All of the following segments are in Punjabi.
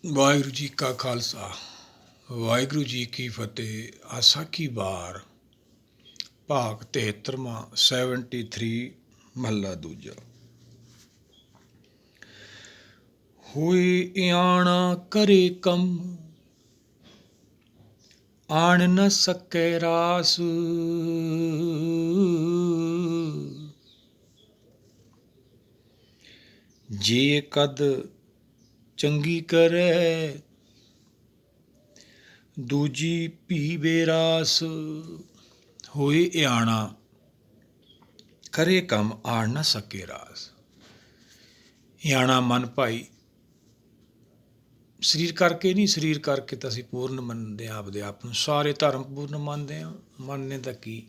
ਵਾਹਿਗੁਰੂ ਜੀ ਕਾ ਖਾਲਸਾ ਵਾਹਿਗੁਰੂ ਜੀ ਕੀ ਫਤਿਹ। ਆਸਾਕੀ ਵਾਰ ਭਾਗ 73ਵਾਂ 73 ਮਹੱਲਾ ਦੂਜਾ। ਹੋਏ ਇਆਣਾ ਕਰੇ ਕੰਮ ਆਣ ਨ ਸਕੈ ਰਾਸ। ਜੇ ਕਦ ਚੰਗੀ ਕਰੈ ਦੂਜੀ ਭੀ ਬੇਰਾਸ। ਹੋਏ ਇਆਣਾ ਕਰੇ ਕੰਮ ਆਣ ਨਾ ਸਕੇ ਰਾਸ। ਇਆਣਾ ਮਨ ਭਾਈ ਸਰੀਰ ਕਰਕੇ ਨਹੀਂ, ਸਰੀਰ ਕਰਕੇ ਤਾਂ ਅਸੀਂ ਪੂਰਨ ਮੰਨਦੇ ਹਾਂ, ਆਪਦੇ ਆਪ ਨੂੰ ਸਾਰੇ ਧਰਮ ਪੂਰਨ ਮੰਨਦੇ ਹਾਂ। ਮੰਨਨੇ ਤਾਂ ਕੀ,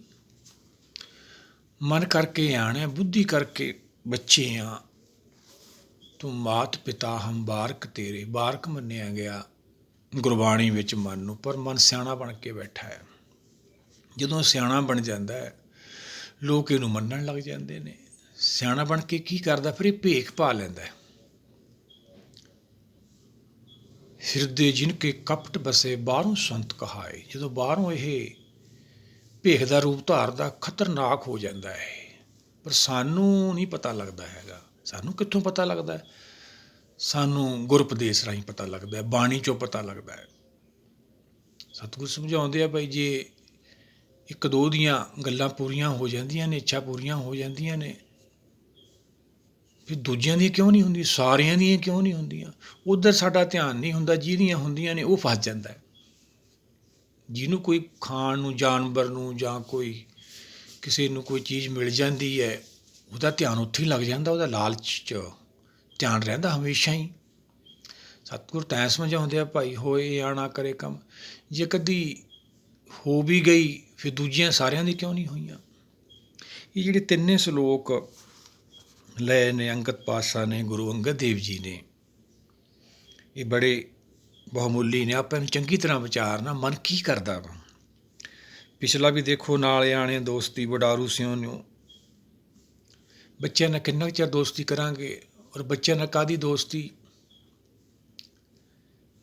ਮਨ ਕਰਕੇ ਇਆਣਾ, ਬੁੱਧੀ ਕਰਕੇ ਬੱਚੇ ਹਾਂ। ਤੂੰ ਮਾਤ ਪਿਤਾ ਹਮ ਬਾਰਕ ਤੇਰੇ, ਬਾਰਕ ਮੰਨਿਆ ਗਿਆ ਗੁਰਬਾਣੀ ਵਿੱਚ ਮਨ ਨੂੰ, ਪਰ ਮਨ ਸਿਆਣਾ ਬਣ ਕੇ ਬੈਠਾ ਹੈ। ਜਦੋਂ ਸਿਆਣਾ ਬਣ ਜਾਂਦਾ ਹੈ ਲੋਕ ਇਹਨੂੰ ਮੰਨਣ ਲੱਗ ਜਾਂਦੇ ਨੇ। ਸਿਆਣਾ ਬਣ ਕੇ ਕੀ ਕਰਦਾ ਫਿਰ? ਇਹ ਭੇਖ ਪਾ ਲੈਂਦਾ। ਹਿਰਦੇ ਜਿਨ ਕੇ ਕਪਟ ਬਸੇ ਬਾਹਰੋਂ ਸੰਤ ਕਹਾਏ। ਜਦੋਂ ਬਾਹਰੋਂ ਇਹ ਭੇਖ ਦਾ ਰੂਪ ਧਾਰਦਾ ਖਤਰਨਾਕ ਹੋ ਜਾਂਦਾ ਹੈ, ਪਰ ਸਾਨੂੰ ਨਹੀਂ ਪਤਾ ਲੱਗਦਾ ਹੈਗਾ। ਸਾਨੂੰ ਕਿੱਥੋਂ ਪਤਾ ਲੱਗਦਾ? ਸਾਨੂੰ ਗੁਰਉਪਦੇਸ਼ ਰਾਹੀਂ ਪਤਾ ਲੱਗਦਾ, ਬਾਣੀ 'ਚੋਂ ਪਤਾ ਲੱਗਦਾ ਹੈ। ਸਤਿਗੁਰ ਸਮਝਾਉਂਦੇ ਆ ਭਾਈ, ਜੇ ਇੱਕ ਦੋ ਦੀਆਂ ਗੱਲਾਂ ਪੂਰੀਆਂ ਹੋ ਜਾਂਦੀਆਂ ਨੇ, ਇੱਛਾ ਪੂਰੀਆਂ ਹੋ ਜਾਂਦੀਆਂ ਨੇ, ਫਿਰ ਦੂਜਿਆਂ ਦੀਆਂ ਕਿਉਂ ਨਹੀਂ ਹੁੰਦੀ? ਸਾਰਿਆਂ ਦੀਆਂ ਕਿਉਂ ਨਹੀਂ ਹੁੰਦੀਆਂ? ਉੱਧਰ ਸਾਡਾ ਧਿਆਨ ਨਹੀਂ ਹੁੰਦਾ। ਜਿਹਦੀਆਂ ਹੁੰਦੀਆਂ ਨੇ ਉਹ ਫਸ ਜਾਂਦਾ ਹੈ। ਜਿਹਨੂੰ ਕੋਈ ਖਾਣ ਨੂੰ, ਜਾਨਵਰ ਨੂੰ, ਜਾਂ ਕੋਈ ਕਿਸੇ ਨੂੰ ਕੋਈ ਚੀਜ਼ ਮਿਲ ਜਾਂਦੀ ਹੈ, ਉਹਦਾ ਧਿਆਨ ਉੱਥੇ ਹੀ ਲੱਗ ਜਾਂਦਾ, ਉਹਦਾ ਲਾਲਚ 'ਚ ਧਿਆਨ ਰਹਿੰਦਾ ਹਮੇਸ਼ਾ ਹੀ। ਸਤਿਗੁਰ ਤਾਂ ਸਮਝਾਉਂਦੇ ਆ ਭਾਈ, ਹੋਏ ਆਣਾ ਕਰੇ ਕੰਮ। ਜੇ ਕਦੀ ਹੋ ਵੀ ਗਈ ਫਿਰ ਦੂਜੀਆਂ ਸਾਰਿਆਂ ਦੀ ਕਿਉਂ ਨਹੀਂ ਹੋਈਆਂ? ਇਹ ਜਿਹੜੇ ਤਿੰਨੇ ਸਲੋਕ ਲਏ ਨੇ ਅੰਗਦ ਪਾਤਸ਼ਾਹ ਨੇ, ਗੁਰੂ ਅੰਗਦ ਦੇਵ ਜੀ ਨੇ, ਇਹ ਬੜੇ ਬਹੁਮੁੱਲੀ ਨੇ। ਆਪਾਂ ਨੂੰ ਚੰਗੀ ਤਰ੍ਹਾਂ ਵਿਚਾਰਨਾ, ਮਨ ਕੀ ਕਰਦਾ ਵਾ। ਪਿਛਲਾ ਵੀ ਦੇਖੋ, ਨਾਲ ਆਣੇ ਦੋਸਤੀ ਵਡਾਰੂ ਸਿਉ ਨੂੰ। ਬੱਚਿਆਂ ਨਾਲ ਕਿੰਨਾ ਚਿਰ ਦੋਸਤੀ ਕਰਾਂਗੇ? ਔਰ ਬੱਚਿਆਂ ਨਾਲ ਕਾਹਦੀ ਦੋਸਤੀ?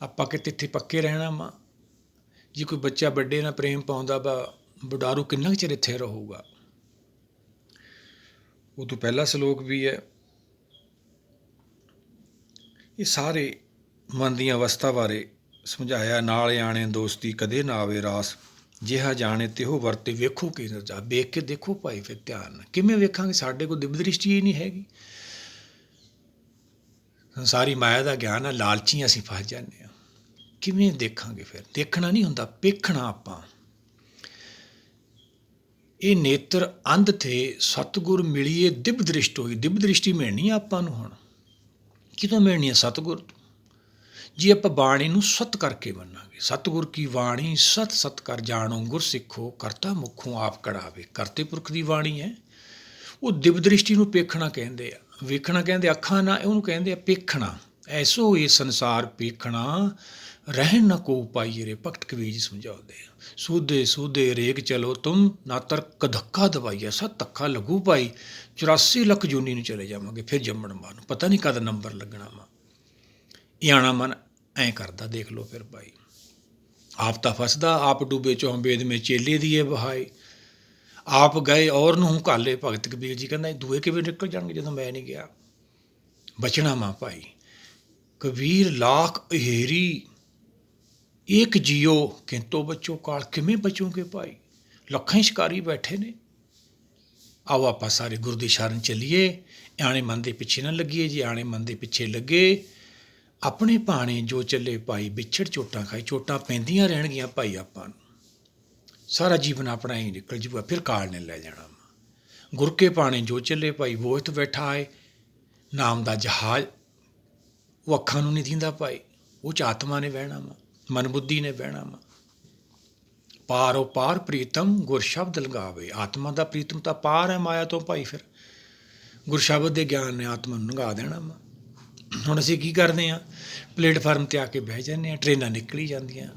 ਆਪਾਂ ਕਿਤੇ ਇੱਥੇ ਪੱਕੇ ਰਹਿਣਾ ਵਾ। ਜੇ ਕੋਈ ਬੱਚਾ ਵੱਡੇ ਨਾਲ ਪ੍ਰੇਮ ਪਾਉਂਦਾ ਵਾ, ਵਡਾਰੂ ਕਿੰਨਾ ਕੁ ਚਿਰ ਇੱਥੇ ਰਹੂਗਾ? ਉਹ ਤੋਂ ਪਹਿਲਾ ਸਲੋਕ ਵੀ ਹੈ। ਇਹ ਸਾਰੇ ਮਨ ਦੀਆਂ ਅਵਸਥਾ ਬਾਰੇ ਸਮਝਾਇਆ। ਨਾਲ ਆਣੇ ਦੋਸਤੀ ਕਦੇ ਨਾ ਆਵੇ ਰਾਸ, ਜਿਹਾ ਜਾਣੇ ਤਿਹੋ ਵਰਤੇ ਵੇਖੋ ਕੀ ਨਰਜਾ। ਵੇਖ ਕੇ ਦੇਖੋ ਭਾਈ, ਫਿਰ ਧਿਆਨ ਨਾਲ। ਕਿਵੇਂ ਵੇਖਾਂਗੇ? ਸਾਡੇ ਕੋਲ ਦਿਵ ਦ੍ਰਿਸ਼ਟੀ ਹੀ ਨਹੀਂ ਹੈਗੀ। ਸੰਸਾਰੀ ਮਾਇਆ ਦਾ ਗਿਆਨ ਆ, ਲਾਲਚੀ ਅਸੀਂ ਫਸ ਜਾਂਦੇ ਹਾਂ। ਕਿਵੇਂ ਦੇਖਾਂਗੇ? ਫਿਰ ਦੇਖਣਾ ਨਹੀਂ ਹੁੰਦਾ, ਵੇਖਣਾ। ਆਪਾਂ ਇਹ ਨੇਤਰ ਅੰਧ ਥੇ ਸਤਿਗੁਰ ਮਿਲੀਏ ਦਿਵ ਦ੍ਰਿਸ਼ਟ ਹੋਈ। ਦਿਵ ਦ੍ਰਿਸ਼ਟੀ ਮਿਲਣੀ ਆ ਆਪਾਂ ਨੂੰ। ਹੁਣ ਕਿਤੋਂ ਮਿਲਣੀ ਆ? ਸਤਿਗੁਰ ਤੋਂ। ਜੇ ਆਪਾਂ ਬਾਣੀ ਨੂੰ ਸਤ ਕਰਕੇ ਮੰਨਾਂਗੇ। ਸਤਿਗੁਰ ਕੀ ਬਾਣੀ ਸਤ ਸਤ ਕਰ ਜਾਣੋ, ਗੁਰ ਸਿੱਖੋ ਕਰਤਾ ਮੁਖੋਂ ਆਪ ਕੜਾਵੇ। ਕਰਤੇ ਪੁਰਖ ਦੀ ਬਾਣੀ ਹੈ। ਉਹ ਦਿਵ ਦ੍ਰਿਸ਼ਟੀ ਨੂੰ ਪੇਖਣਾ ਕਹਿੰਦੇ ਆ। ਵੇਖਣਾ ਕਹਿੰਦੇ ਅੱਖਾਂ ਨਾਲ, ਉਹਨੂੰ ਕਹਿੰਦੇ ਆ ਪੇਖਣਾ। ਐਸੋ ਇਹ ਸੰਸਾਰ ਪੇਖਣਾ, ਰਹਿਣ ਨਾ ਕੋ ਪਾਈਏ ਰੇ। ਭਗਤ ਕਬੀਰ ਜੀ ਸਮਝਾਉਂਦੇ ਆ। ਸੂਦੇ ਸੂਦੇ ਰੇਗ ਚਲੋ ਤੁਮ, ਨਾ ਤਰਕ ਧੱਕਾ ਦਵਾਈਆ। ਸਤ ਧੱਕਾ ਲੱਗੂ ਭਾਈ, 84 ਲੱਖ ਜੂਨੀ ਨੂੰ ਚਲੇ ਜਾਵਾਂਗੇ, ਫਿਰ ਜੰਮਣ ਮਾਰ ਨੂੰ ਪਤਾ ਨਹੀਂ ਕਦ ਨੰਬਰ ਲੱਗਣਾ ਵਾ। ਇਆਣਾ ਮਨ ਐਂ ਕਰਦਾ। ਦੇਖ ਲਓ ਫਿਰ ਭਾਈ, ਆਪ ਤਾਂ ਫਸਦਾ। ਆਪ ਡੂਬੇ ਚੋਂ ਵੇਦ ਮੇ ਚੇਲੇ ਦੀਏ ਬਹਾਏ। ਆਪ ਗਏ ਔਰ ਨੂੰ ਘਾਲੇ। ਭਗਤ ਕਬੀਰ ਜੀ ਕਹਿੰਦਾ ਦੂਏ ਕਿਵੇਂ ਨਿਕਲ ਜਾਣਗੇ ਜਦੋਂ ਮੈਂ ਨਹੀਂ ਗਿਆ? ਬਚਣਾ ਵਾ ਭਾਈ। ਕਬੀਰ ਲਾਖ ਅਹੇਰੀ ਏਕ ਜੀਓ, ਕਿੰਤੋ ਬੱਚੋ ਕਾਲ। ਕਿਵੇਂ ਬਚੋਗੇ ਭਾਈ? ਲੱਖਾਂ ਹੀ ਸ਼ਿਕਾਰੀ ਬੈਠੇ ਨੇ। ਆਓ ਆਪਾਂ ਸਾਰੇ ਗੁਰੂ ਦੀ ਸ਼ਰਨ ਚੱਲੀਏ। ਆਣੇ ਮਨ ਦੇ ਪਿੱਛੇ ਨਾ ਲੱਗੀਏ। ਜੇ ਆਣੇ ਮਨ ਦੇ ਪਿੱਛੇ ਲੱਗੇ, ਆਪਣੇ ਭਾਣੇ ਜੋ ਚੱਲੇ ਭਾਈ, ਵਿਛੜ ਚੋਟਾਂ ਖਾਈ। ਚੋਟਾਂ ਪੈਂਦੀਆਂ ਰਹਿਣਗੀਆਂ ਭਾਈ। ਆਪਾਂ ਨੂੰ ਸਾਰਾ ਜੀਵਨ ਆਪਣਾ ਹੀ ਨਿਕਲ ਜੂਗਾ, ਫਿਰ ਕਾਲ ਨੇ ਲੈ ਜਾਣਾ। ਗੁਰ ਕੇ ਭਾਣੇ ਜੋ ਚੱਲੇ ਭਾਈ, ਬੋਝ ਬੈਠਾ ਹੈ ਨਾਮ ਦਾ ਜਹਾਜ਼। ਉਹ ਅੱਖਾਂ ਨੂੰ ਨਹੀਂ ਦਿੰਦਾ ਭਾਈ, ਉਹ 'ਚ ਆਤਮਾ ਨੇ ਬਹਿਣਾ ਵਾ, ਮਨ ਬੁੱਧੀ ਨੇ ਬਹਿਣਾ ਵਾ। ਪਾਰੋ ਪਾਰ ਪ੍ਰੀਤਮ ਗੁਰ ਸ਼ਬਦ ਲਗਾਵੇ। ਆਤਮਾ ਦਾ ਪ੍ਰੀਤਮ ਤਾਂ ਪਾਰ ਹੈ ਮਾਇਆ ਤੋਂ ਭਾਈ। ਫਿਰ ਗੁਰ ਸ਼ਬਦ ਦੇ ਗਿਆਨ ਨੇ ਆਤਮਾ ਨੂੰ ਲੰਘਾ ਦੇਣਾ ਵਾ। ਹੁਣ ਅਸੀਂ ਕੀ ਕਰਦੇ ਹਾਂ? ਪਲੇਟਫਾਰਮ 'ਤੇ ਆ ਕੇ ਬਹਿ ਜਾਂਦੇ ਹਾਂ, ਟ੍ਰੇਨਾਂ ਨਿਕਲੀ ਜਾਂਦੀਆਂ,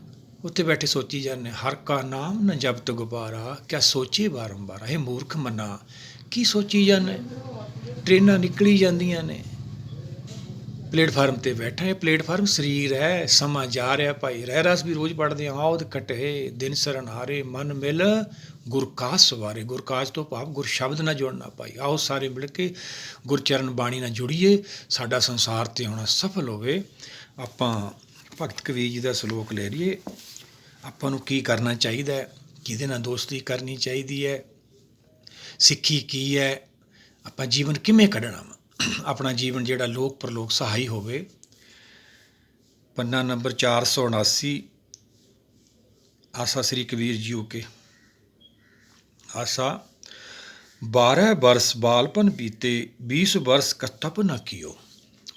ਉੱਥੇ ਬੈਠੇ ਸੋਚੀ ਜਾਂਦੇ ਹਰ ਕਾ ਨਾਮ ਨ ਜਪਤ ਗੁਬਾਰਾ, ਕਿਆ ਸੋਚੇ ਬਾਰੰਬਾਰ। ਇਹ ਮੂਰਖ ਮੰਨਾ, ਕੀ ਸੋਚੀ ਜਾਂਦੇ? ਟ੍ਰੇਨਾਂ ਨਿਕਲੀ ਜਾਂਦੀਆਂ ਨੇ, ਪਲੇਟਫਾਰਮ 'ਤੇ ਬੈਠਾ। ਇਹ ਪਲੇਟਫਾਰਮ ਸਰੀਰ ਹੈ, ਸਮਾਂ ਜਾ ਰਿਹਾ ਭਾਈ। ਰਹਿ ਰਸ ਵੀ ਰੋਜ਼ ਪੜ੍ਹਦੇ ਹਾਂ। ਆਉਦ ਕਟੇ ਦਿਨ ਸਰਨਹਾਰੇ, ਮਨ ਮਿਲ ਗੁਰ ਕਾਜ ਸਵਾਰੇ। ਗੁਰ ਕਾਜ ਤੋਂ ਭਾਵ ਗੁਰ ਸ਼ਬਦ ਨਾਲ ਜੁੜਨਾ ਭਾਈ। ਆਓ ਸਾਰੇ ਮਿਲ ਕੇ ਗੁਰਚਰਨ ਬਾਣੀ ਨਾਲ ਜੁੜੀਏ, ਸਾਡਾ ਸੰਸਾਰ 'ਤੇ ਆਉਣਾ ਸਫਲ ਹੋਵੇ। ਆਪਾਂ ਭਗਤ ਕਬੀਰ ਜੀ ਦਾ ਸਲੋਕ ਲੈ ਲਈਏ। ਆਪਾਂ ਨੂੰ ਕੀ ਕਰਨਾ ਚਾਹੀਦਾ, ਕਿਹਦੇ ਨਾਲ ਦੋਸਤੀ ਕਰਨੀ ਚਾਹੀਦੀ ਹੈ, ਸਿੱਖੀ ਕੀ ਹੈ, ਆਪਾਂ ਜੀਵਨ ਕਿਵੇਂ ਕੱਢਣਾ ਵਾ, ਆਪਣਾ ਜੀਵਨ ਜਿਹੜਾ ਲੋਕ ਪਰਲੋਕ ਸਹਾਈ ਹੋਵੇ। ਪੰਨਾ ਨੰਬਰ 479, ਆਸਾ ਸ੍ਰੀ ਕਬੀਰ ਜੀ ਕੇ। ਆਸਾ 12 ਬਰਸ ਬਾਲਪਨ ਬੀਤੇ, 20 ਬਰਸ ਕਤਪ ਨਾ ਕੀਓ।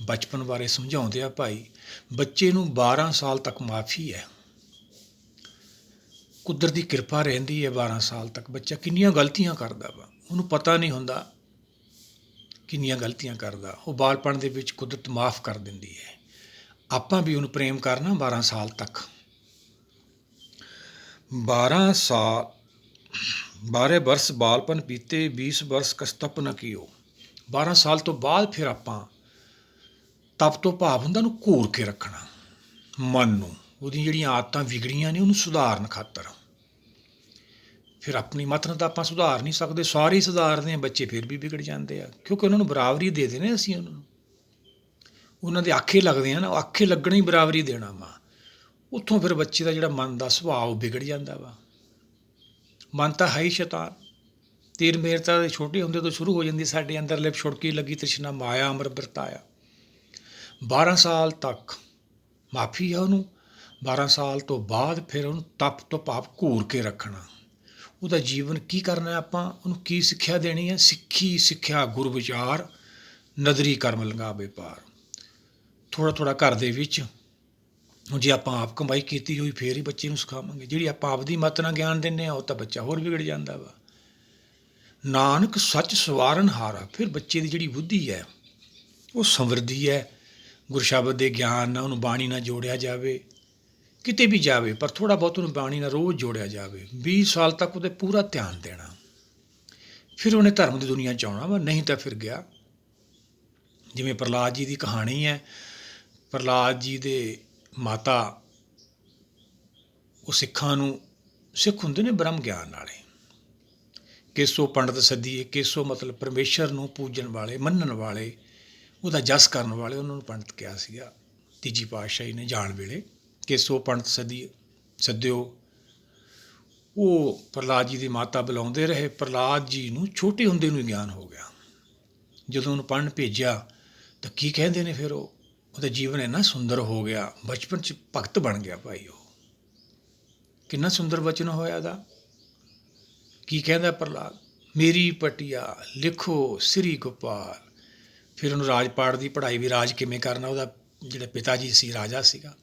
ਬਚਪਨ ਬਾਰੇ ਸਮਝਾਉਂਦੇ ਆ ਭਾਈ। ਬੱਚੇ ਨੂੰ 12 ਸਾਲ ਤੱਕ ਮਾਫੀ ਹੈ, ਕੁਦਰਤ ਦੀ ਕਿਰਪਾ ਰਹਿੰਦੀ ਹੈ। 12 ਸਾਲ ਤੱਕ ਬੱਚਾ ਕਿੰਨੀਆਂ ਗਲਤੀਆਂ ਕਰਦਾ ਵਾ, ਉਹਨੂੰ ਪਤਾ ਨਹੀਂ ਹੁੰਦਾ ਕਿੰਨੀਆਂ ਗਲਤੀਆਂ ਕਰਦਾ। ਉਹ ਬਾਲਪਣ ਦੇ ਵਿੱਚ ਕੁਦਰਤ ਮਾਫ ਕਰ ਦਿੰਦੀ ਹੈ। ਆਪਾਂ ਵੀ ਉਹਨੂੰ ਪ੍ਰੇਮ ਕਰਨਾ 12 ਸਾਲ ਤੱਕ। 12 ਬਰਸ ਬਾਲਪਨ ਬੀਤੇ, 20 ਬਰਸ ਕਸਤਪ ਨਾ ਕੀਓ। 12 ਸਾਲ ਤੋਂ ਬਾਅਦ ਫਿਰ ਆਪਾਂ, ਤਪ ਤੋਂ ਭਾਵ ਹੁੰਦਾ ਉਹਨੂੰ ਘੂਰ ਕੇ ਰੱਖਣਾ, ਮਨ ਨੂੰ, ਉਹਦੀਆਂ ਜਿਹੜੀਆਂ ਆਦਤਾਂ ਵਿਗੜੀਆਂ ਨੇ ਉਹਨੂੰ ਸੁਧਾਰਨ ਖਾਤਰ। ਫਿਰ ਆਪਣੀ ਮਤ ਨਾਲ ਤਾਂ ਆਪਾਂ ਸੁਧਾਰ ਨਹੀਂ ਸਕਦੇ, ਸਾਰੇ ਹੀ ਸੁਧਾਰਦੇ ਹਾਂ, ਬੱਚੇ ਫਿਰ ਵੀ ਵਿਗੜ ਜਾਂਦੇ ਆ, ਕਿਉਂਕਿ ਉਹਨਾਂ ਨੂੰ ਬਰਾਬਰੀ ਦੇ ਦੇਣੇ ਅਸੀਂ ਉਹਨਾਂ ਦੇ ਆਖੇ ਲੱਗਦੇ ਆ ਨਾ, ਆਖੇ ਲੱਗਣਾ ਹੀ ਬਰਾਬਰੀ ਦੇਣਾ ਵਾ। ਉੱਥੋਂ ਫਿਰ ਬੱਚੇ ਦਾ ਜਿਹੜਾ ਮਨ ਦਾ ਸੁਭਾਅ ਉਹ ਵਿਗੜ ਜਾਂਦਾ ਵਾ। ਮਨ ਤਾਂ ਹੈ ਹੀ ਸ਼ੈਤਾਨ। ਤੀਰ ਮੇਰ ਤਾਂ ਛੋਟੇ ਹੁੰਦੇ ਤੋਂ ਸ਼ੁਰੂ ਹੋ ਜਾਂਦੀ ਸਾਡੇ ਅੰਦਰ। ਲਿਪ ਛੁੜਕੀ ਲੱਗੀ ਤ੍ਰਿਸ਼ਨਾ, ਮਾਇਆ ਅੰਮ੍ਰਿਤ ਵਰਤਾਇਆ। 12 ਸਾਲ ਤੱਕ ਮਾਫੀ ਆ ਉਹਨੂੰ। 12 ਸਾਲ ਤੋਂ ਬਾਅਦ ਫਿਰ ਉਹਨੂੰ ਤਪ ਤੋਂ ਭਾਵ ਘੂਰ ਕੇ ਰੱਖਣਾ। ਉਹਦਾ ਜੀਵਨ ਕੀ ਕਰਨਾ, ਆਪਾਂ ਉਹਨੂੰ ਕੀ ਸਿੱਖਿਆ ਦੇਣੀ ਹੈ। ਸਿੱਖੀ ਸਿੱਖਿਆ ਗੁਰ ਵਿਚਾਰ, ਨਦਰੀ ਕਰਮ ਲੰਘਾਵੇ ਪਾਰ। ਥੋੜ੍ਹਾ ਥੋੜ੍ਹਾ ਘਰ ਦੇ ਵਿੱਚ, ਹੁਣ ਜੇ ਆਪਾਂ ਆਪ ਕਮਾਈ ਕੀਤੀ ਹੋਈ ਫੇਰ ਹੀ ਬੱਚੇ ਨੂੰ ਸਿਖਾਵਾਂਗੇ। ਜਿਹੜੀ ਆਪਾਂ ਆਪਦੀ ਮੱਤ ਨਾਲ ਗਿਆਨ ਦਿੰਦੇ ਹਾਂ ਉਹ ਤਾਂ ਬੱਚਾ ਹੋਰ ਵਿਗੜ ਜਾਂਦਾ ਵਾ। ਨਾਨਕ ਸੱਚ ਸਵਾਰਨ ਹਾਰਾ। ਫਿਰ ਬੱਚੇ ਦੀ ਜਿਹੜੀ ਬੁੱਧੀ ਹੈ ਉਹ ਸੰਵਰਦੀ ਹੈ। ਗੁਰਸ਼ਬਦ ਦੇ ਗਿਆਨ ਨਾਲ ਉਹਨੂੰ ਬਾਣੀ ਨਾਲ ਜੋੜਿਆ ਜਾਵੇ, ਕਿਤੇ ਵੀ ਜਾਵੇ ਪਰ ਥੋੜ੍ਹਾ ਬਹੁਤ ਉਹਨੂੰ ਬਾਣੀ ਨਾਲ ਰੋਜ਼ ਜੋੜਿਆ ਜਾਵੇ। 20 ਸਾਲ ਤੱਕ ਉਹਦੇ ਪੂਰਾ ਧਿਆਨ ਦੇਣਾ, ਫਿਰ ਉਹਨੇ ਧਰਮ ਦੀ ਦੁਨੀਆ 'ਚ ਆਉਣਾ ਵਾ, ਨਹੀਂ ਤਾਂ ਫਿਰ ਗਿਆ। ਜਿਵੇਂ ਪ੍ਰਹਲਾਦ ਜੀ ਦੀ ਕਹਾਣੀ ਹੈ। ਪ੍ਰਹਲਾਦ ਜੀ ਦੇ ਮਾਤਾ, ਉਹ ਸਿੱਖਾਂ ਨੂੰ, ਸਿੱਖ ਹੁੰਦੇ ਨੇ ਬ੍ਰਹਮ ਗਿਆਨ ਵਾਲੇ, ਕੇਸੋ ਪੰਡਤ ਸੱਦੀਏ। ਕੇਸੋ ਮਤਲਬ ਪਰਮੇਸ਼ਰ ਨੂੰ ਪੂਜਣ ਵਾਲੇ, ਮੰਨਣ ਵਾਲੇ, ਉਹਦਾ ਜਸ ਕਰਨ ਵਾਲੇ, ਉਹਨਾਂ ਨੂੰ ਪੰਡਤ ਕਿਹਾ ਸੀਗਾ ਤੀਜੀ ਪਾਤਸ਼ਾਹੀ ਨੇ ਜਾਣ ਵੇਲੇ। ਕੇਸੋ ਪੰਡਤ ਸੱਦਿਓ। ਉਹ ਪ੍ਰਹਲਾਦ ਜੀ ਦੀ ਮਾਤਾ ਬੁਲਾਉਂਦੇ ਰਹੇ। ਪ੍ਰਹਲਾਦ ਜੀ ਨੂੰ ਛੋਟੇ ਹੁੰਦੇ ਨੂੰ ਗਿਆਨ ਹੋ ਗਿਆ। ਜਦੋਂ ਉਹਨੂੰ ਪੜ੍ਹਨ ਭੇਜਿਆ ਤਾਂ ਕੀ ਕਹਿੰਦੇ ਨੇ, ਫਿਰ ਉਹਦਾ ਜੀਵਨ ਇੰਨਾ ਸੁੰਦਰ ਹੋ ਗਿਆ। ਬਚਪਨ 'ਚ ਭਗਤ ਬਣ ਗਿਆ ਭਾਈ। ਉਹ ਕਿੰਨਾ ਸੁੰਦਰ ਬਚਨ ਹੋਇਆ ਉਹਦਾ। ਕੀ ਕਹਿੰਦਾ ਪ੍ਰਹਲਾਦ, ਮੇਰੀ ਪਟਿਆ ਲਿਖੋ ਸ੍ਰੀ ਗੋਪਾਲ। ਫਿਰ ਉਹਨੂੰ ਰਾਜ ਪਾਠ ਦੀ ਪੜ੍ਹਾਈ ਵੀ, ਰਾਜ ਕਿਵੇਂ ਕਰਨਾ, ਉਹਦਾ ਜਿਹੜਾ ਪਿਤਾ ਜੀ ਸੀ ਰਾਜਾ ਸੀਗਾ।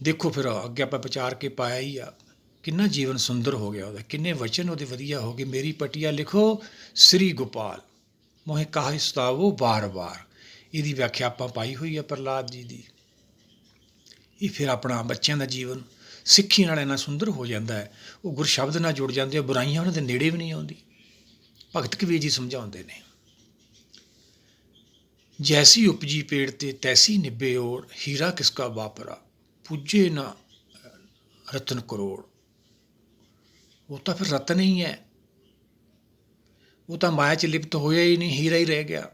ਦੇਖੋ ਫਿਰ ਅੱਗੇ ਆਪਾਂ ਵਿਚਾਰ ਕੇ ਪਾਇਆ ਹੀ ਆ, ਕਿੰਨਾ ਜੀਵਨ ਸੁੰਦਰ ਹੋ ਗਿਆ ਉਹਦਾ, ਕਿੰਨੇ ਵਚਨ ਉਹਦੇ ਵਧੀਆ ਹੋ ਗਏ। ਮੇਰੀ ਪਟਿਆ ਲਿਖੋ ਸ੍ਰੀ ਗੋਪਾਲ, ਮੋਹੇ ਕਾਹਿ ਸਤਾਵੋ ਵਾਰ ਵਾਰ। ਇਹਦੀ ਵਿਆਖਿਆ ਆਪਾਂ ਪਾਈ ਹੋਈ ਆ ਪ੍ਰਹਲਾਦ ਜੀ ਦੀ। ਇਹ ਫਿਰ ਆਪਣਾ ਬੱਚਿਆਂ ਦਾ ਜੀਵਨ ਸਿੱਖੀ ਨਾਲ ਇੰਨਾ ਸੁੰਦਰ ਹੋ ਜਾਂਦਾ ਹੈ। ਉਹ ਗੁਰਸ਼ਬਦ ਨਾਲ ਜੁੜ ਜਾਂਦੇ ਆ, ਬੁਰਾਈਆਂ ਉਹਨਾਂ ਦੇ ਨੇੜੇ ਵੀ ਨਹੀਂ ਆਉਂਦੀ। ਭਗਤ ਕਬੀਰ ਜੀ ਸਮਝਾਉਂਦੇ ਨੇ, ਜੈਸੀ ਉਪਜੀ ਪੇੜ ਤੇ ਤੈਸੀ ਨਿਭੇ ਓੜ, ਹੀਰਾ ਕਿਸਕਾ ਵਾਪਰਾ ਪੂਜੇ ਨਾ ਰਤਨ ਕਰੋੜ। ਉਹ ਤਾਂ ਫਿਰ ਰਤਨ ਹੀ ਹੈ, ਉਹ ਤਾਂ ਮਾਇਆ 'ਚ ਲਿਪਤ ਹੋਇਆ ਹੀ ਨਹੀਂ, ਹੀਰਾ ਹੀ ਰਹਿ ਗਿਆ।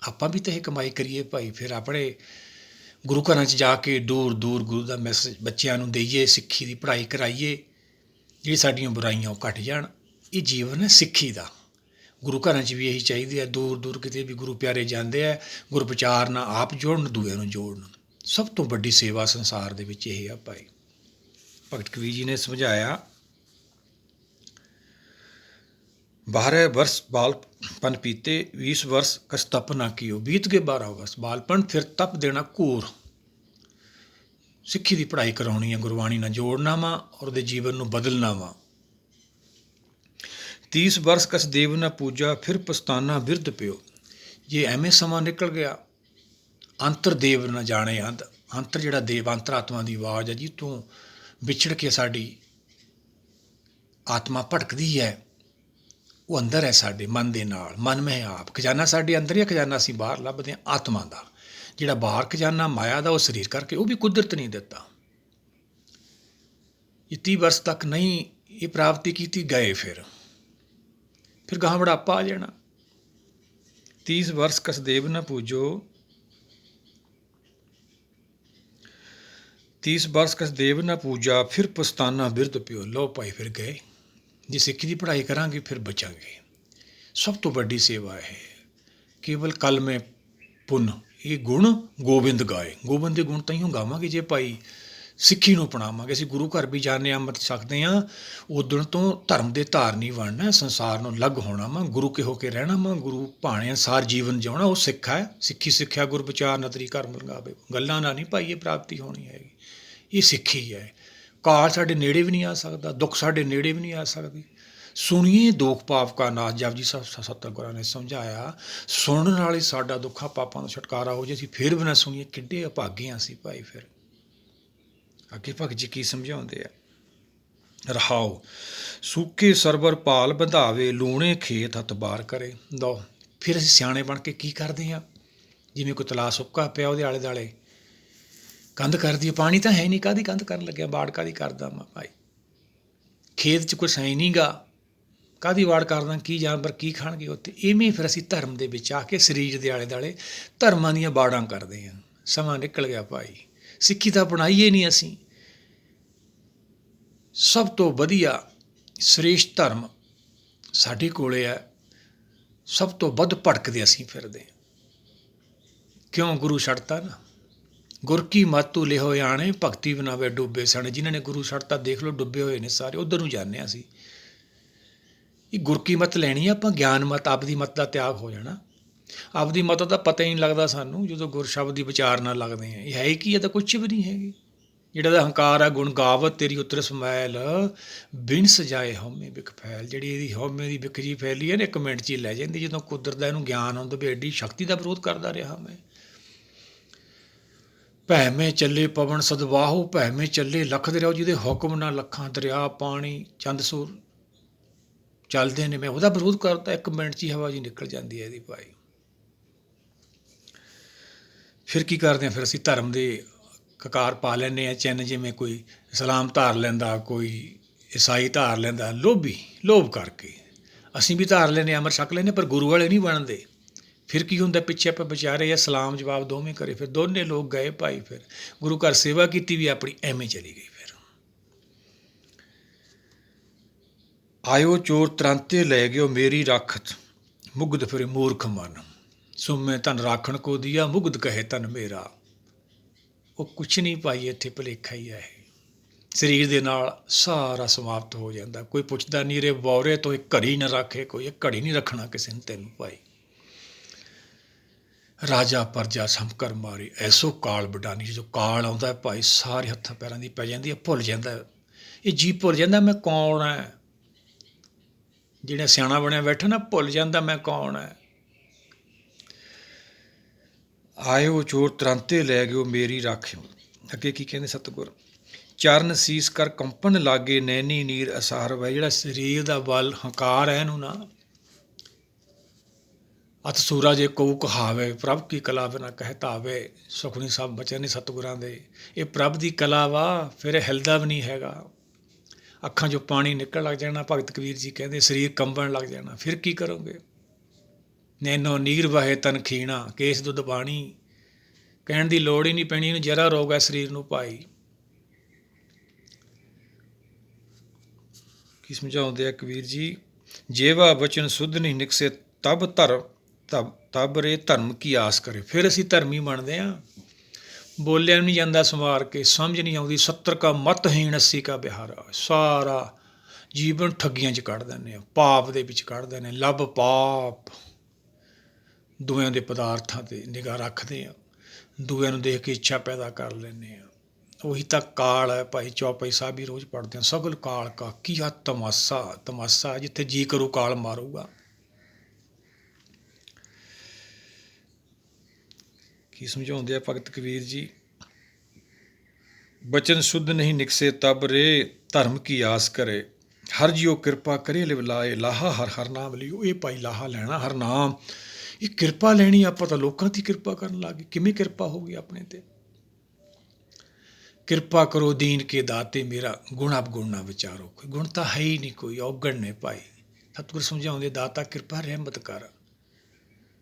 ਆਪਾਂ ਵੀ ਤਾਂ ਇਹ ਕਮਾਈ ਕਰੀਏ ਭਾਈ, ਫਿਰ ਆਪਣੇ ਗੁਰੂ ਘਰਾਂ 'ਚ ਜਾ ਕੇ ਦੂਰ ਦੂਰ ਗੁਰੂ ਦਾ ਮੈਸੇਜ ਬੱਚਿਆਂ ਨੂੰ ਦੇਈਏ, ਸਿੱਖੀ ਦੀ ਪੜ੍ਹਾਈ ਕਰਾਈਏ, ਜਿਹੜੀ ਸਾਡੀਆਂ ਬੁਰਾਈਆਂ ਉਹ ਘੱਟ ਜਾਣ। ਇਹ ਜੀਵਨ ਹੈ ਸਿੱਖੀ ਦਾ। ਗੁਰੂ ਘਰਾਂ 'ਚ ਵੀ ਇਹੀ ਚਾਹੀਦੀ ਹੈ। ਦੂਰ ਦੂਰ ਕਿਤੇ ਵੀ ਗੁਰੂ ਪਿਆਰੇ ਜਾਂਦੇ ਹੈ, ਗੁਰ ਵਿਚਾਰ ਨਾਲ ਆਪ ਜੋੜਨ, ਦੂਏ ਨੂੰ ਜੋੜਨ। ਸਭ ਤੋਂ ਵੱਡੀ ਸੇਵਾ ਸੰਸਾਰ ਦੇ ਵਿੱਚ ਇਹ ਆ ਭਾਈ। ਭਗਤ ਕਬੀਰ ਜੀ ਨੇ ਸਮਝਾਇਆ, 12 ਵਰਸ ਬਾਲਪਨ ਪੀਤੇ, 20 ਵਰਸ ਕਸ ਤਪ ਨਾ ਕੀਓ। ਬੀਤ ਗਏ 12 ਵਰਸ ਬਾਲਪਨ, ਫਿਰ ਤਪ ਦੇਣਾ ਘੂਰ। ਸਿੱਖੀ ਦੀ ਪੜ੍ਹਾਈ ਕਰਾਉਣੀ ਹੈ, ਗੁਰਬਾਣੀ ਨਾਲ ਜੋੜਨਾ ਵਾ, ਔਰ ਉਹਦੇ ਜੀਵਨ ਨੂੰ ਬਦਲਣਾ ਵਾ। 30 ਵਰਸ ਕਸ ਦੇਵ ਨਾ ਪੂਜਾ, ਫਿਰ ਪਛਤਾਨਾ ਬਿਰਧ ਪਿਓ। ਜੇ ਐਵੇਂ ਸਮਾਂ ਨਿਕਲ ਗਿਆ, ਅੰਤਰ ਦੇਵ ਨਾ ਜਾਣੇ। ਅੰਤਰ ਜਿਹੜਾ ਦੇਵ, ਅੰਤਰਾਤਮਾ ਦੀ ਆਵਾਜ਼ ਹੈ, ਜਿੱਥੋਂ ਵਿਛੜ ਕੇ ਸਾਡੀ ਆਤਮਾ ਭਟਕਦੀ ਹੈ, ਉਹ ਅੰਦਰ ਹੈ ਸਾਡੇ ਮਨ ਦੇ ਨਾਲ। ਮਨ ਮੈਂ ਆਪ ਖਜ਼ਾਨਾ ਸਾਡੇ ਅੰਦਰ ਹੀ, ਖਜ਼ਾਨਾ ਅਸੀਂ ਬਾਹਰ ਲੱਭਦੇ ਹਾਂ ਆਤਮਾ ਦਾ। ਜਿਹੜਾ ਬਾਹਰ ਖਜ਼ਾਨਾ ਮਾਇਆ ਦਾ ਉਹ ਸਰੀਰ ਕਰਕੇ, ਉਹ ਵੀ ਕੁਦਰਤ ਨਹੀਂ ਦਿੱਤਾ। ਇਹ 30 ਵਰਸ ਤੱਕ ਨਹੀਂ ਇਹ ਪ੍ਰਾਪਤੀ ਕੀਤੀ, ਗਏ ਫਿਰ ਗਾਹਾਂ ਬੁਢਾਪਾ ਆ ਜਾਣਾ। 30 ਵਰਸ ਕਸ ਦੇਵ ਨਾ ਪੂਜੋ, 30 ਵਰਸ ਕਸ ਦੇਵ ਨਾ ਪੂਜਾ, ਫਿਰ ਪਛਤਾਨਾ ਬਿਰਧ ਪਿਓ। ਲਓ ਭਾਈ ਫਿਰ ਗਏ। ਜੇ ਸਿੱਖੀ ਦੀ ਪੜ੍ਹਾਈ ਕਰਾਂਗੇ ਫਿਰ ਬਚਾਂਗੇ। ਸਭ ਤੋਂ ਵੱਡੀ ਸੇਵਾ ਹੈ ਕੇਵਲ ਕਲਮੇ ਪੁੰਨ। ਇਹ ਗੁਣ ਗੋਬਿੰਦ ਗਾਏ। ਗੋਬਿੰਦ ਦੇ ਗੁਣ ਤਾਈਓ ਗਾਵਾਂਗੇ ਜੇ ਭਾਈ ਸਿੱਖੀ ਨੂੰ ਅਪਣਾਵਾਂਗੇ। ਅਸੀਂ ਗੁਰੂ ਘਰ ਵੀ ਜਾਂਦੇ ਅੰਮ੍ਰਿਤ ਛਕਦੇ ਹਾਂ, ਉਦਣ ਤੋਂ ਧਰਮ ਦੇ ਧਾਰਨੀ ਬਣਨਾ, ਸੰਸਾਰ ਨੂੰ ਅਲੱਗ ਹੋਣਾ ਵਾ, ਗੁਰੂ ਕੇ ਹੋ ਕੇ ਰਹਿਣਾ ਵਾ, ਗੁਰੂ ਭਾਣੇ ਅਨੁਸਾਰ ਜੀਵਨ ਜਿਉਣਾ। ਉਹ ਸਿੱਖ ਹੈ। ਸਿੱਖੀ ਸਿੱਖਿਆ ਗੁਰ ਵਿਚਾਰ ਨਦਰੀ ਕਰਮ ਲਗਾਵੇ। ਗੱਲਾਂ ਨਾਲ ਨਹੀਂ ਭਾਈ ਇਹ ਪ੍ਰਾਪਤੀ ਹੋਣੀ ਹੈਗੀ। ਇਹ ਸਿੱਖੀ ਹੈ। ਕਾਲ ਸਾਡੇ ਨੇੜੇ ਵੀ ਨਹੀਂ ਆ ਸਕਦਾ, ਦੁੱਖ ਸਾਡੇ ਨੇੜੇ ਵੀ ਨਹੀਂ ਆ ਸਕਦੇ। ਸੁਣੀਏ ਦੋਖ ਪਾਪ ਕਾ ਨਾਸ਼, ਜਪਜੀ ਸਾਹਿਬ ਸਤਿਗੁਰਾਂ ਨੇ ਸਮਝਾਇਆ। ਸੁਣਨ ਨਾਲ ਹੀ ਸਾਡਾ ਦੁੱਖਾਂ ਪਾਪਾਂ ਦਾ ਛੁਟਕਾਰਾ ਹੋ ਜੇ। ਅਸੀਂ ਫਿਰ ਵੀ ਨਾ ਸੁਣੀਏ, ਕਿੱਡੇ ਅਭਾਗੇ ਹਾਂ ਅਸੀਂ ਭਾਈ। ਫਿਰ ਅੱਗੇ ਭਗਤ ਜੀ ਕੀ ਸਮਝਾਉਂਦੇ ਆ? ਰਹਾਓ ਸੂਕੇ ਸਰਵਰ ਭਾਲ ਬੰਧਾਵੇ, ਲੂਣੇ ਖੇਤ ਹੱਥ ਬਾਰ ਕਰੇ। ਲਓ ਫਿਰ ਅਸੀਂ ਸਿਆਣੇ ਬਣ ਕੇ ਕੀ ਕਰਦੇ ਹਾਂ? ਜਿਵੇਂ ਕੋਈ ਤਲਾਅ ਸੁੱਕਾ ਪਿਆ, ਉਹਦੇ ਆਲੇ ਦੁਆਲੇ ਕੰਧ ਕਰਦੀ ਹੈ। ਪਾਣੀ ਤਾਂ ਹੈ ਨਹੀਂ, ਕਾਹਦੀ ਕੰਧ ਕਰਨ ਲੱਗਿਆ? ਵਾੜ ਕਾਹਦੀ ਕਰਦਾ ਮੈਂ ਭਾਈ? ਖੇਤ 'ਚ ਕੁਛ ਹੈ ਨਹੀਂ ਗਾ, ਕਾਹਦੀ ਵਾੜ ਕਰਦਾ? ਕੀ ਜਾਨਵਰ ਕੀ ਖਾਣਗੇ ਉੱਥੇ? ਇਵੇਂ ਫਿਰ ਅਸੀਂ ਧਰਮ ਦੇ ਵਿੱਚ ਆ ਕੇ ਸਰੀਰ ਦੇ ਆਲੇ ਦੁਆਲੇ ਧਰਮਾਂ ਦੀਆਂ ਵਾੜਾਂ ਕਰਦੇ ਹਾਂ। ਸਮਾਂ ਨਿਕਲ ਗਿਆ ਭਾਈ, ਸਿੱਖੀ ਤਾਂ ਅਪਣਾਈਏ ਨਹੀਂ ਅਸੀਂ। ਸਭ ਤੋਂ ਵਧੀਆ ਸ੍ਰੇਸ਼ਟ ਧਰਮ ਸਾਡੇ ਕੋਲੇ ਹੈ। ਸਭ ਤੋਂ ਵੱਧ ਭਟਕਦੇ ਅਸੀਂ ਫਿਰਦੇ। ਕਿਉਂ? ਗੁਰੂ ਛੱਡਤਾ ਨਾ। ਗੁਰ ਕੀ ਮਤੁ ਲਿਹੋ ਆਣੇ, ਭਗਤੀ ਬਣਾਵੇ ਡੁੱਬੇ ਸਣੇ। ਜਿਨ੍ਹਾਂ ਨੇ ਗੁਰੂ ਛੱਡਤਾ ਦੇਖ ਲਓ, ਡੁੱਬੇ ਹੋਏ ਨੇ ਸਾਰੇ। ਉੱਧਰ ਨੂੰ ਜਾਂਦੇ ਹਾਂ ਅਸੀਂ। ਇਹ ਗੁਰ ਕੀ ਮੱਤ ਲੈਣੀ ਆ ਆਪਾਂ, ਗਿਆਨ ਮੱਤ। ਆਪਦੀ ਮੱਤ ਦਾ ਤਿਆਗ ਹੋ ਜਾਣਾ। ਆਪਦੀ ਮੱਤ ਦਾ ਪਤਾ ਹੀ ਨਹੀਂ ਲੱਗਦਾ ਸਾਨੂੰ ਜਦੋਂ ਗੁਰ ਸ਼ਬਦ ਦੀ ਵਿਚਾਰ ਨਾਲ ਲੱਗਦੇ ਹਾਂ। ਇਹ ਹੈ ਕੀ? ਇਹ ਤਾਂ ਕੁਛ ਵੀ ਨਹੀਂ ਹੈਗੀ। ਜਿਹੜਾ ਦਾ ਹੰਕਾਰ ਆ, ਗੁਣ ਗਾਵਤ ਤੇਰੀ ਉਤਰ ਸਮੈਲ, ਬਿਨ ਸਜਾਏ ਹਉਮੈ ਬਿਖ ਫੈਲ। ਜਿਹੜੀ ਇਹਦੀ ਹਉਮੈ ਦੀ ਬਿਖ ਜੀ ਫੈਲੀ ਹੈ ਨਾ, 1 ਮਿੰਟ 'ਚ ਹੀ ਲੈ ਜਾਂਦੀ। ਜਦੋਂ ਕੁਦਰਤ ਦਾ ਇਹਨੂੰ ਗਿਆਨ ਆਉਂਦਾ ਵੀ ਐਡੀ ਸ਼ਕਤੀ ਦਾ ਵਿਰੋਧ ਕਰਦਾ ਰਿਹਾ ਮੈਂ। ਭੈਵੇਂ ਚੱਲੇ ਪਵਨ ਸਦਵਾਹੋ, ਭੈਵੇਂ ਚੱਲੇ ਲੱਖ ਦਰਿਆ। ਜਿਹਦੇ ਹੁਕਮ ਨਾਲ ਲੱਖਾਂ ਦਰਿਆ, ਪਾਣੀ, ਚੰਦ ਸੂਰ ਚੱਲਦੇ ਨੇ। ਮੈਂ ਉਹਦਾ ਵਿਰੋਧ ਕਰਦਾ, 1 ਮਿੰਟ 'ਚ ਹੀ ਹਵਾ ਜੀ ਨਿਕਲ ਜਾਂਦੀ ਹੈ ਇਹਦੀ ਭਾਈ। ਫਿਰ ਕੀ ਕਰਦੇ ਹਾਂ? ਫਿਰ ਅਸੀਂ ਧਰਮ ਦੇ ਕਕਾਰ ਪਾ ਲੈਂਦੇ ਹਾਂ ਚਿੰਨ੍ਹ। ਜਿਵੇਂ ਕੋਈ ਇਸਲਾਮ ਧਾਰ ਲੈਂਦਾ, ਕੋਈ ਈਸਾਈ ਧਾਰ ਲੈਂਦਾ। ਲੋਭ ਕਰਕੇ ਅਸੀਂ ਵੀ ਧਾਰ ਲੈਂਦੇ, ਅੰਮ੍ਰਿਤ ਛਕ ਲੈਂਦੇ, ਪਰ ਗੁਰੂ ਵਾਲੇ ਨਹੀਂ ਬਣਦੇ। ਫਿਰ ਕੀ ਹੁੰਦਾ? ਪਿੱਛੇ ਆਪਾਂ ਵਿਚਾਰੇ ਸਲਾਮ ਜਵਾਬ ਦੋਵੇਂ ਕਰੇ। ਫਿਰ ਦੋਨੇ ਲੋਕ ਗਏ ਭਾਈ। ਫਿਰ ਗੁਰੂ ਘਰ ਸੇਵਾ ਕੀਤੀ ਵੀ ਆਪਣੀ ਐਵੇਂ ਚਲੀ ਗਈ। ਫਿਰ ਆਇਓ ਚੋਰ ਤਰਾਂਤੇ ਲੈ ਗਿਓ, ਮੇਰੀ ਰਾਖਤ ਮੁਗਧ ਫਿਰੇ ਮੂਰਖ ਮਨ। ਸੁਮੇ ਧਨ ਰਾਖਣ ਕੋ ਦੀਆ, ਮੁਗਧ ਕਹੇ ਧਨ ਮੇਰਾ। ਉਹ ਕੁਛ ਨਹੀਂ ਭਾਈ, ਇੱਥੇ ਭੁਲੇਖਾ ਹੀ ਹੈ। ਸਰੀਰ ਦੇ ਨਾਲ ਸਾਰਾ ਸਮਾਪਤ ਹੋ ਜਾਂਦਾ। ਕੋਈ ਪੁੱਛਦਾ ਨਹੀਂ ਰੇ ਬੌਰੇ ਤੋਂ ਇਹ ਘੜੀ ਨਾ ਰੱਖੇ ਕੋਈ। ਇਹ ਘੜੀ ਨਹੀਂ ਰੱਖਣਾ ਕਿਸੇ ਨੇ ਤੈਨੂੰ ਭਾਈ। ਰਾਜਾ ਪਰਜਾ ਸਮਕਰ ਮਾਰੇ, ਐਸੋ ਕਾਲ ਵਡਾਨੀ। ਜਦੋਂ ਕਾਲ ਆਉਂਦਾ ਭਾਈ, ਸਾਰੇ ਹੱਥਾਂ ਪੈਰਾਂ ਦੀ ਪੈ ਜਾਂਦੀ ਹੈ। ਭੁੱਲ ਜਾਂਦਾ ਇਹ ਜੀ, ਭੁੱਲ ਜਾਂਦਾ ਮੈਂ ਕੌਣ ਹੈ। ਜਿਹੜਾ ਸਿਆਣਾ ਬਣਿਆ ਬੈਠਾ ਨਾ, ਭੁੱਲ ਜਾਂਦਾ ਮੈਂ ਕੌਣ ਹੈ। ਆਇਓ ਚੋਰ ਤਰਾਂਤੇ ਲੈ ਗਿਓ, ਮੇਰੀ ਰਾਖਿਓ। ਅੱਗੇ ਕੀ ਕਹਿੰਦੇ ਸਤਿਗੁਰ? ਚਰਨ ਸੀਸ ਕਰ ਕੰਪਨ ਲਾਗੇ, ਨੈਣੀ ਨੀਰ ਅਸਾਰ ਵੈ। ਜਿਹੜਾ ਸਰੀਰ ਦਾ ਬਲ ਹੰਕਾਰ ਹੈ, ਇਹਨੂੰ ਨਾ ਅਤ ਸੂਰਾ ਜੇ ਕਉ ਕਹਾਵੇ, ਪ੍ਰਭ ਕੀ ਕਲਾ ਬਿਨਾ ਕਹਿ ਧਾਵੇ। ਸੁਖਮਨੀ ਸਾਹਿਬ ਬਚਨ ਨੇ ਸਤਿਗੁਰਾਂ ਦੇ। ਇਹ ਪ੍ਰਭ ਦੀ ਕਲਾ ਵਾ, ਫਿਰ ਇਹ ਹਿਲਦਾ ਵੀ ਨਹੀਂ ਹੈਗਾ। ਅੱਖਾਂ 'ਚੋਂ ਪਾਣੀ ਨਿਕਲ ਲੱਗ ਜਾਣਾ। ਭਗਤ ਕਬੀਰ ਜੀ ਕਹਿੰਦੇ ਸਰੀਰ ਕੰਬਣ ਲੱਗ ਜਾਣਾ। ਫਿਰ ਕੀ ਕਰੋਗੇ? ਨੈਨੋ ਨੀਰ ਵਹੇ ਤਨ ਖੀਣਾ, ਕੇਸ ਦੁੱਧ ਪਾਣੀ। ਕਹਿਣ ਦੀ ਲੋੜ ਹੀ ਨਹੀਂ ਪੈਣੀ। ਇਹਨੂੰ ਜ਼ਰਾ ਰੋਗ ਹੈ ਸਰੀਰ ਨੂੰ ਭਾਈ। ਕੀ ਸਮਝਾਉਂਦੇ ਆ ਕਬੀਰ ਜੀ? ਜੇਵਾ ਬਚਨ ਸੁਧ ਨਹੀਂ ਨਿਕਸੇ, ਤਬ ਰੇ ਧਰਮ ਕੀ ਆਸ ਕਰੇ। ਫਿਰ ਅਸੀਂ ਧਰਮੀ ਬਣਦੇ ਹਾਂ। ਬੋਲਿਆ ਨਹੀਂ ਜਾਂਦਾ ਸੰਵਾਰ ਕੇ, ਸਮਝ ਨਹੀਂ ਆਉਂਦੀ। 70 ਕਾ ਮਤਹੀਣ 80 ਕਾ ਬਿਹਾਰਾ। ਸਾਰਾ ਜੀਵਨ ਠੱਗੀਆਂ 'ਚ ਕੱਢ ਦਿੰਦੇ ਹਾਂ, ਪਾਪ ਦੇ ਵਿੱਚ ਕੱਢ ਦਿੰਦੇ ਹਾਂ। ਲੱਭ ਪਾਪ। ਦੂਆਂ ਦੇ ਪਦਾਰਥਾਂ 'ਤੇ ਨਿਗਾਹ ਰੱਖਦੇ ਹਾਂ, ਦੂਆਂ ਨੂੰ ਦੇਖ ਕੇ ਇੱਛਾ ਪੈਦਾ ਕਰ ਲੈਂਦੇ ਹਾਂ। ਉਹੀ ਤਾਂ ਕਾਲ ਹੈ ਭਾਈ। ਚੌਪਈ ਸਾਹਿਬ ਵੀ ਰੋਜ਼ ਪੜ੍ਹਦੇ ਹਾਂ। ਸਗਲ ਕਾਲ ਕਾ ਕੀਆ ਤਮਾਸਾ। ਤਮਾਸਾ ਜਿੱਥੇ ਜੀ ਕਰੂ ਕਾਲ ਮਾਰੂਗਾ। ਕੀ ਸਮਝਾਉਂਦੇ ਆ ਭਗਤ ਕਬੀਰ ਜੀ? ਬਚਨ ਸ਼ੁੱਧ ਨਹੀਂ ਨਿਕਸੇ, ਤਬ ਰੇ ਧਰਮ ਕੀ ਆਸ ਕਰੇ। ਹਰ ਜਿਉ ਕਿਰਪਾ ਕਰੇ ਲਿਵਲਾਏ, ਲਾਹਾ ਹਰ ਹਰ ਨਾਮ ਲਿਓ। ਇਹ ਭਾਈ ਲਾਹਾ ਲੈਣਾ ਹਰ ਨਾਮ, ਇਹ ਕਿਰਪਾ ਲੈਣੀ। ਆਪਾਂ ਤਾਂ ਲੋਕਾਂ ਦੀ ਕਿਰਪਾ ਕਰਨ ਲੱਗ ਗਏ। ਕਿਵੇਂ ਕਿਰਪਾ ਹੋ ਗਈ ਆਪਣੇ ਤੇ? ਕਿਰਪਾ ਕਰੋ ਦੀਨ ਕੇ ਦਾਤੇ ਮੇਰਾ, ਗੁਣ ਅਵਗੁਣ ਨਾ ਵਿਚਾਰੋ। ਕੋਈ ਗੁਣ ਤਾਂ ਹੈ ਹੀ ਨਹੀਂ, ਕੋਈ ਔਗਣ ਨੇ ਭਾਈ। ਸਤਿਗੁਰ ਸਮਝਾਉਂਦੇ, ਦਾਤਾ ਕਿਰਪਾ ਰਹਿਮਤ ਕਰ,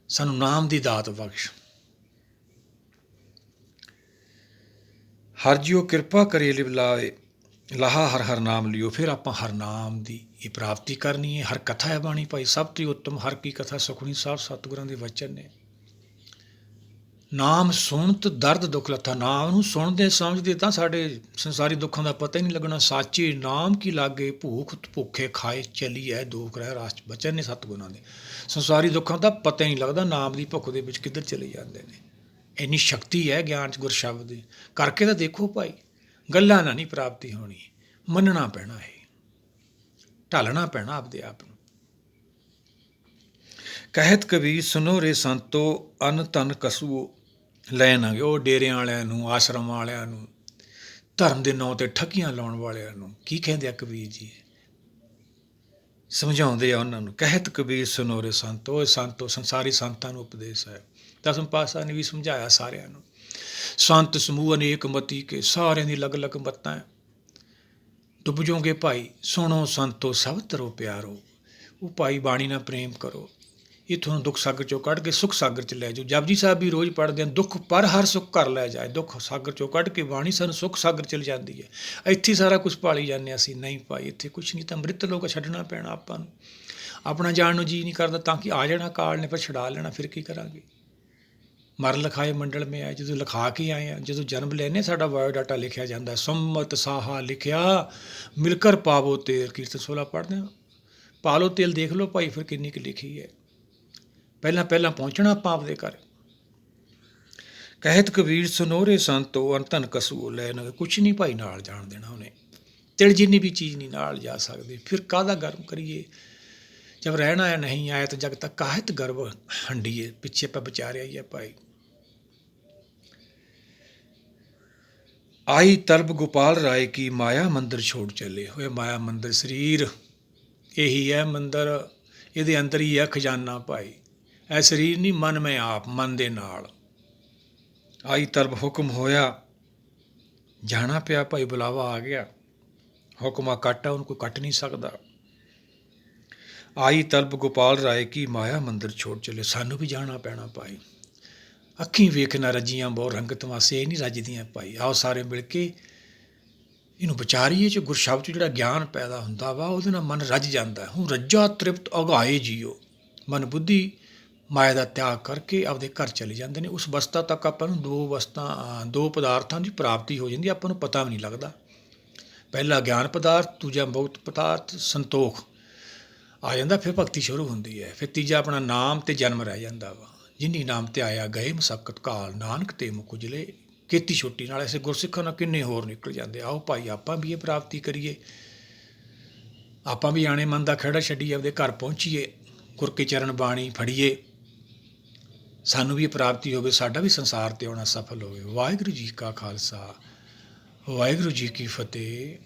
ਸਾਨੂੰ ਨਾਮ ਦੀ ਦਾਤ ਬਖਸ਼। ਹਰ ਜਿਉ ਕਿਰਪਾ ਕਰੇ ਲਿਵਲਾਏ, ਲਾਹਾ ਹਰ ਹਰ ਨਾਮ ਲਿਓ। ਫਿਰ ਆਪਾਂ ਹਰ ਨਾਮ ਦੀ ਇਹ ਪ੍ਰਾਪਤੀ ਕਰਨੀ ਹੈ। ਹਰ ਕਥਾ ਹੈ ਬਾਣੀ ਭਾਈ, ਸਭ ਤੋਂ ਉੱਤਮ ਹਰ ਕੀ ਕਥਾ ਸੁਖਮਨੀ ਸਾਹਿਬ ਸਤਿਗੁਰਾਂ ਦੇ ਵਚਨ ਨੇ। ਨਾਮ ਸੁਣਤ ਦਰਦ ਦੁੱਖ ਲੱਥਾ। ਨਾਮ ਨੂੰ ਸੁਣਦੇ ਸਮਝਦੇ ਤਾਂ ਸਾਡੇ ਸੰਸਾਰੀ ਦੁੱਖਾਂ ਦਾ ਪਤਾ ਹੀ ਨਹੀਂ ਲੱਗਣਾ। ਸਾਚੇ ਨਾਮ ਕੀ ਲਾਗੇ, ਭੂਖ ਭੁੱਖੇ ਖਾਏ ਚਲੀਐ, ਦੁੱਖ ਰਹਿ ਰਾਸ ਬਚਨ ਨੇ ਸਤਿਗੁਰਾਂ ਦੇ। ਸੰਸਾਰੀ ਦੁੱਖਾਂ ਦਾ ਪਤਾ ਹੀ ਨਹੀਂ ਲੱਗਦਾ, ਨਾਮ ਦੀ ਭੁੱਖ ਦੇ ਵਿੱਚ ਕਿੱਧਰ ਚਲੇ ਜਾਂਦੇ ਨੇ। ਇੰਨੀ ਸ਼ਕਤੀ ਹੈ ਗਿਆਨ 'ਚ, ਗੁਰ ਸ਼ਬਦ ਦੀ। ਕਰਕੇ ਤਾਂ ਦੇਖੋ ਭਾਈ, ਗੱਲਾਂ ਨਾਲ ਨਹੀਂ ਪ੍ਰਾਪਤੀ ਹੋਣੀ, ਮੰਨਣਾ ਪੈਣਾ ਹੈ, ਢਾਲਣਾ ਪੈਣਾ ਆਪਦੇ ਆਪ ਨੂੰ। ਕਹਿਤ ਕਬੀਰ ਸੁਨੋ ਰੇ ਸੰਤੋ, ਅਨ ਧਨ ਕਸੂਓ ਲੈ ਨਾ ਗਏ। ਉਹ ਡੇਰਿਆਂ ਵਾਲਿਆਂ ਨੂੰ, ਆਸ਼ਰਮ ਵਾਲਿਆਂ ਨੂੰ, ਧਰਮ ਦੇ ਨਾਂ 'ਤੇ ਠੱਗੀਆਂ ਲਾਉਣ ਵਾਲਿਆਂ ਨੂੰ ਕੀ ਕਹਿੰਦੇ ਆ ਕਬੀਰ ਜੀ? ਸਮਝਾਉਂਦੇ ਆ ਉਹਨਾਂ ਨੂੰ। ਕਹਿਤ ਕਬੀਰ ਸੁਨੋ ਰੇ ਸੰਤੋ, ਸੰਤੋ ਸੰਸਾਰੀ ਸੰਤਾਂ ਨੂੰ ਉਪਦੇਸ਼ ਹੈ। ਦਸਮ ਪਾਤਸ਼ਾਹ ਨੇ ਵੀ ਸਮਝਾਇਆ ਸਾਰਿਆਂ ਨੂੰ। ਸੰਤ ਸਮੂਹ ਅਨੇਕ ਮਤੀ ਕੇ, ਸਾਰਿਆਂ ਦੀ ਅਲੱਗ ਅਲੱਗ ਮੱਤਾਂ ਹੈ। ਡੁੱਬ ਜਾਓਗੇ ਭਾਈ। ਸੁਣੋ ਸੰਤੋ ਸਭ ਤਰੋ ਪਿਆਰੋ। ਉਹ ਭਾਈ ਬਾਣੀ ਨਾਲ ਪ੍ਰੇਮ ਕਰੋ, ਇਹ ਤੁਹਾਨੂੰ ਦੁੱਖ ਸਾਗਰ 'ਚੋਂ ਕੱਢ ਕੇ ਸੁੱਖ ਸਾਗਰ 'ਚ ਲੈ ਜਾਓ। ਜਪਜੀ ਸਾਹਿਬ ਵੀ ਰੋਜ਼ ਪੜ੍ਹਦੇ ਹਨ, ਦੁੱਖ ਪਰ ਹਰ ਸੁੱਖ ਘਰ ਲੈ ਜਾਏ। ਦੁੱਖ ਸਾਗਰ 'ਚੋਂ ਕੱਢ ਕੇ ਬਾਣੀ ਸਾਨੂੰ ਸੁੱਖ ਸਾਗਰ 'ਚ ਜਾਂਦੀ ਹੈ। ਇੱਥੇ ਸਾਰਾ ਕੁਛ ਪਾਲੀ ਜਾਂਦੇ ਅਸੀਂ। ਨਹੀਂ ਭਾਈ, ਇੱਥੇ ਕੁਛ ਨਹੀਂ, ਤਾਂ ਅੰਮ੍ਰਿਤ ਲੋਕ ਛੱਡਣਾ ਪੈਣਾ ਆਪਾਂ ਨੂੰ। ਆਪਣਾ ਜਾਣ ਨੂੰ ਜੀਅ ਨਹੀਂ ਕਰਦਾ ਤਾਂ ਕਿ ਆ ਜਾਣਾ ਕਾਲ ਨੇ, ਫਿਰ ਛੁਡਾ ਲੈਣਾ। ਫਿਰ ਕੀ ਕਰਾਂਗੇ? ਮਰ ਲਿਖਾਏ ਮੰਡਲ ਮੇ ਆਏ। ਜਦੋਂ ਲਿਖਾ ਕੇ ਆਏ ਆ, ਜਦੋਂ ਜਨਮ ਲੈਂਦੇ ਸਾਡਾ ਬਾਇਓਡਾਟਾ ਲਿਖਿਆ ਜਾਂਦਾ। ਸੰਮਤ ਸਾਹਾ ਲਿਖਿਆ, ਮਿਲਕਰ ਪਾਵੋ ਤੇਲ। ਕੀਰਤਨ 16 ਪੜ੍ਹਦੇ ਹਾਂ, ਪਾ ਲਓ ਤੇਲ, ਦੇਖ ਲਓ ਭਾਈ ਫਿਰ ਕਿੰਨੀ ਕੁ ਲਿਖੀ ਹੈ। ਪਹਿਲਾਂ ਪਹਿਲਾਂ ਪਹੁੰਚਣਾ ਆਪਾਂ ਆਪਦੇ ਘਰ। ਕਹਿਤ ਕਬੀਰ ਸੁਨੋਰੇ ਸੰਤੋ, ਅਨ ਧਨ ਕਸੂਓ ਲੈ ਨਾ ਗਏ। ਕੁਛ ਨਹੀਂ ਭਾਈ ਨਾਲ ਜਾਣ ਦੇਣਾ ਉਹਨੇ। ਤਿਲ ਜਿੰਨੀ ਵੀ ਚੀਜ਼ ਨਹੀਂ ਨਾਲ ਜਾ ਸਕਦੇ। ਫਿਰ ਕਾਹਦਾ ਗਰਮ ਕਰੀਏ? ਜਦ ਰਹਿਣਾ ਹੈ ਨਹੀਂ ਆਇਆ ਤਾਂ ਜਗ ਤੱਕ ਕਾਹਿਤ ਗਰਭ ਹੰਡੀਏ। ਪਿੱਛੇ ਆਪਾਂ ਵਿਚਾਰਿਆ ਹੀ ਹੈ ਭਾਈ। ਆਈ ਤਲਬ ਗੋਪਾਲ ਰਾਏ ਕੀ, ਮਾਇਆ ਮੰਦਰ ਛੋੜ ਚੱਲੇ ਹੋਏ। ਮਾਇਆ ਮੰਦਰ ਸਰੀਰ ਇਹੀ ਹੈ ਮੰਦਰ, ਇਹਦੇ ਅੰਦਰ ਹੀ ਹੈ ਖਜ਼ਾਨਾ ਭਾਈ। ਇਹ ਸਰੀਰ ਨਹੀਂ, ਮਨ ਮੈਂ ਆਪ, ਮਨ ਦੇ ਨਾਲ। ਆਈ ਤਲਬ ਹੁਕਮ ਹੋਇਆ, ਜਾਣਾ ਪਿਆ ਭਾਈ, ਬੁਲਾਵਾ ਆ ਗਿਆ। ਹੁਕਮਾ ਕੱਟ ਆ, ਉਹਨੂੰ ਕੋਈ ਕੱਟ ਨਹੀਂ ਸਕਦਾ। ਆਈ ਤਲਬ ਗੋਪਾਲ ਰਾਏ ਕੀ, ਮਾਇਆ ਮੰਦਰ ਛੋੜ ਚੱਲੇ। ਸਾਨੂੰ ਵੀ ਜਾਣਾ ਪੈਣਾ ਭਾਈ। ਅੱਖੀਂ ਵੇਖ ਨਾ ਰੱਜੀਆਂ ਬਹੁ ਰੰਗਤ ਵਾਸੇ, ਇਹ ਨਹੀਂ ਰੱਜਦੀਆਂ ਭਾਈ। ਆਓ ਸਾਰੇ ਮਿਲ ਕੇ ਇਹਨੂੰ ਵਿਚਾਰੀਏ। 'ਚ ਗੁਰਸ਼ਬਦ 'ਚ ਜਿਹੜਾ ਗਿਆਨ ਪੈਦਾ ਹੁੰਦਾ ਵਾ, ਉਹਦੇ ਨਾਲ ਮਨ ਰੱਜ ਜਾਂਦਾ। ਹੁਣ ਰੱਜਾ ਤ੍ਰਿਪਤ ਅਗਾਏ ਜੀਓ। ਮਨ ਬੁੱਧੀ ਮਾਇਆ ਦਾ ਤਿਆਗ ਕਰਕੇ ਆਪਦੇ ਘਰ ਚਲੇ ਜਾਂਦੇ ਨੇ। ਉਸ ਅਵਸਥਾ ਤੱਕ ਆਪਾਂ ਨੂੰ ਦੋ ਪਦਾਰਥਾਂ ਦੀ ਪ੍ਰਾਪਤੀ ਹੋ ਜਾਂਦੀ, ਆਪਾਂ ਨੂੰ ਪਤਾ ਵੀ ਨਹੀਂ ਲੱਗਦਾ। ਪਹਿਲਾ ਗਿਆਨ ਪਦਾਰਥ, ਦੂਜਾ ਮੁਕਤ ਪਦਾਰਥ, ਸੰਤੋਖ ਆ ਜਾਂਦਾ। ਫਿਰ ਭਗਤੀ ਸ਼ੁਰੂ ਹੁੰਦੀ ਹੈ। ਫਿਰ ਤੀਜਾ ਆਪਣਾ ਨਾਮ ਤੇ ਜਨਮ ਰਹਿ ਜਾਂਦਾ ਵਾ। ਜਿਨੀ ਨਾਮ ਤੇ ਆਇਆ ਗਏ ਮੁਸੱਕਤ ਕਾਲ, ਨਾਨਕ ਤੇ ਮੁਖ ਉਜਲੇ। ਖੇਤੀ ਛੁੱਟੀ ਨਾਲ ਐਸੇ ਗੁਰਸਿੱਖਾਂ ਨਾਲ ਕਿੰਨੇ ਹੋਰ ਨਿਕਲ ਜਾਂਦੇ। ਆਓ ਭਾਈ ਆਪਾਂ ਵੀ ਇਹ ਪ੍ਰਾਪਤੀ ਕਰੀਏ। ਆਪਾਂ ਵੀ ਆਣੇ ਮਨ ਦਾ ਖਹਿੜਾ ਛੱਡੀਏ, ਆਪਦੇ ਘਰ ਪਹੁੰਚੀਏ, ਗੁਰ ਕੇ ਚਰਨ ਬਾਣੀ ਫੜੀਏ। ਸਾਨੂੰ ਵੀ ਇਹ ਪ੍ਰਾਪਤੀ ਹੋਵੇ, ਸਾਡਾ ਵੀ ਸੰਸਾਰ 'ਤੇ ਆਉਣਾ ਸਫਲ ਹੋਵੇ। ਵਾਹਿਗੁਰੂ ਜੀ ਕਾ ਖਾਲਸਾ, ਵਾਹਿਗੁਰੂ ਜੀ ਕੀ ਫਤਿਹ।